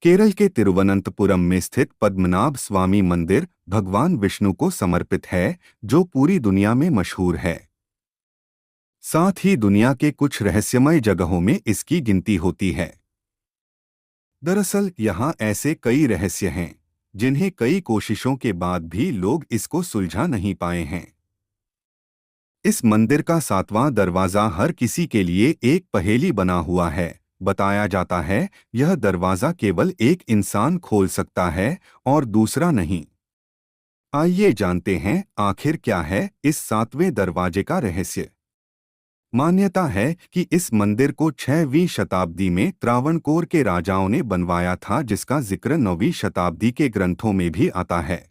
केरल के तिरुवनंतपुरम में स्थित पद्मनाभ स्वामी मंदिर भगवान विष्णु को समर्पित है, जो पूरी दुनिया में मशहूर है। साथ ही दुनिया के कुछ रहस्यमय जगहों में इसकी गिनती होती है। दरअसल यहाँ ऐसे कई रहस्य हैं, जिन्हें कई कोशिशों के बाद भी लोग इसको सुलझा नहीं पाए हैं। इस मंदिर का 7वां दरवाजा हर किसी के लिए एक पहेली बना हुआ है। बताया जाता है यह दरवाजा केवल एक इंसान खोल सकता है और दूसरा नहीं। आइए जानते हैं आखिर क्या है इस 7वें दरवाजे का रहस्य। मान्यता है कि इस मंदिर को 6वीं शताब्दी में त्रावणकोर के राजाओं ने बनवाया था, जिसका जिक्र 9वीं शताब्दी के ग्रंथों में भी आता है।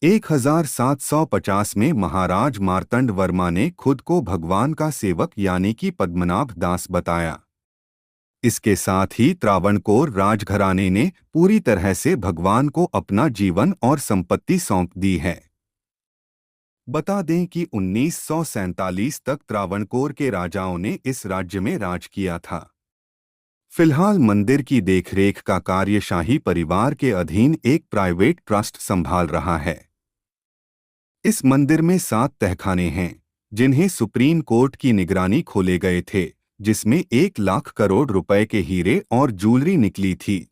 1750 में महाराज मार्तंड वर्मा ने खुद को भगवान का सेवक यानी कि पद्मनाभ दास बताया। इसके साथ ही त्रावणकोर राजघराने ने पूरी तरह से भगवान को अपना जीवन और संपत्ति सौंप दी है। बता दें कि 1947 तक त्रावणकोर के राजाओं ने इस राज्य में राज किया था। फिलहाल मंदिर की देखरेख का कार्य शाही परिवार के अधीन एक प्राइवेट ट्रस्ट संभाल रहा है। इस मंदिर में 7 तहखाने हैं, जिन्हें सुप्रीम कोर्ट की निगरानी खोले गए थे, जिसमें 1 लाख करोड़ रुपए के हीरे और जूलरी निकली थी।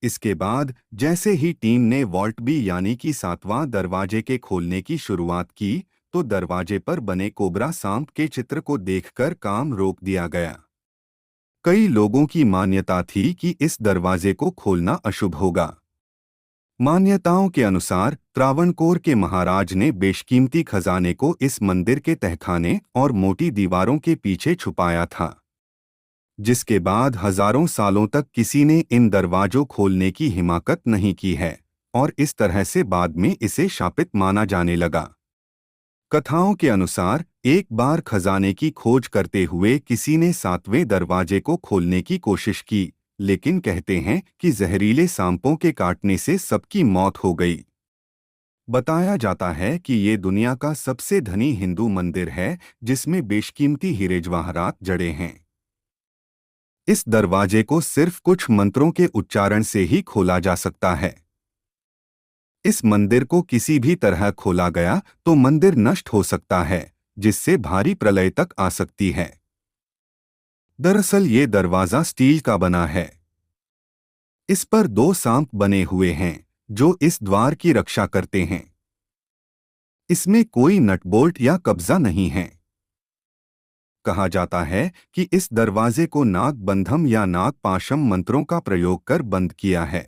इसके बाद जैसे ही टीम ने वॉल्ट बी यानी कि 7वां दरवाजे के खोलने की शुरुआत की, तो दरवाजे पर बने कोबरा सांप के चित्र को देखकर काम रोक दिया गया। कई लोगों की मान्यता थी कि इस दरवाजे को खोलना अशुभ होगा। मान्यताओं के अनुसार त्रावणकोर के महाराज ने बेशकीमती खजाने को इस मंदिर के तहखाने और मोटी दीवारों के पीछे छुपाया था, जिसके बाद हजारों सालों तक किसी ने इन दरवाजों खोलने की हिम्मत नहीं की है और इस तरह से बाद में इसे शापित माना जाने लगा। कथाओं के अनुसार एक बार खजाने की खोज करते हुए किसी ने 7वें दरवाजे को खोलने की कोशिश की, लेकिन कहते हैं कि जहरीले सांपों के काटने से सबकी मौत हो गई। बताया जाता है कि ये दुनिया का सबसे धनी हिंदू मंदिर है, जिसमें बेशकीमती हीरे जवाहरात जड़े हैं। इस दरवाजे को सिर्फ कुछ मंत्रों के उच्चारण से ही खोला जा सकता है। इस मंदिर को किसी भी तरह खोला गया तो मंदिर नष्ट हो सकता है, जिससे भारी प्रलय तक आ सकती है। दरअसल ये दरवाजा स्टील का बना है। इस पर 2 सांप बने हुए हैं, जो इस द्वार की रक्षा करते हैं। इसमें कोई नटबोल्ट या कब्जा नहीं है। कहा जाता है कि इस दरवाजे को नागबंधम या नागपाशम मंत्रों का प्रयोग कर बंद किया है।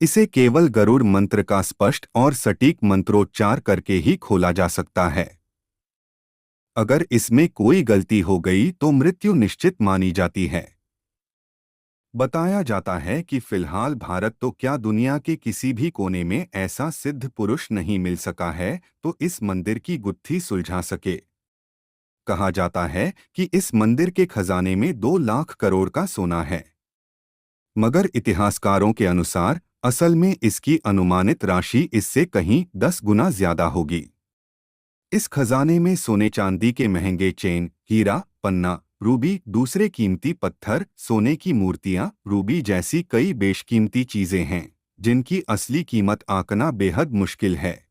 इसे केवल गरुड़ मंत्र का स्पष्ट और सटीक मंत्रोच्चार करके ही खोला जा सकता है। अगर इसमें कोई गलती हो गई तो मृत्यु निश्चित मानी जाती है। बताया जाता है कि फिलहाल भारत तो क्या दुनिया के किसी भी कोने में ऐसा सिद्ध पुरुष नहीं मिल सका है तो इस मंदिर की गुत्थी सुलझा सके। कहा जाता है कि इस मंदिर के खजाने में 2 लाख करोड़ का सोना है, मगर इतिहासकारों के अनुसार असल में इसकी अनुमानित राशि इससे कहीं 10 गुना ज्यादा होगी। इस खजाने में सोने चांदी के महंगे चेन, हीरा, पन्ना, रूबी, दूसरे कीमती पत्थर, सोने की मूर्तियां, रूबी जैसी कई बेशकीमती चीजें हैं, जिनकी असली कीमत आंकना बेहद मुश्किल है।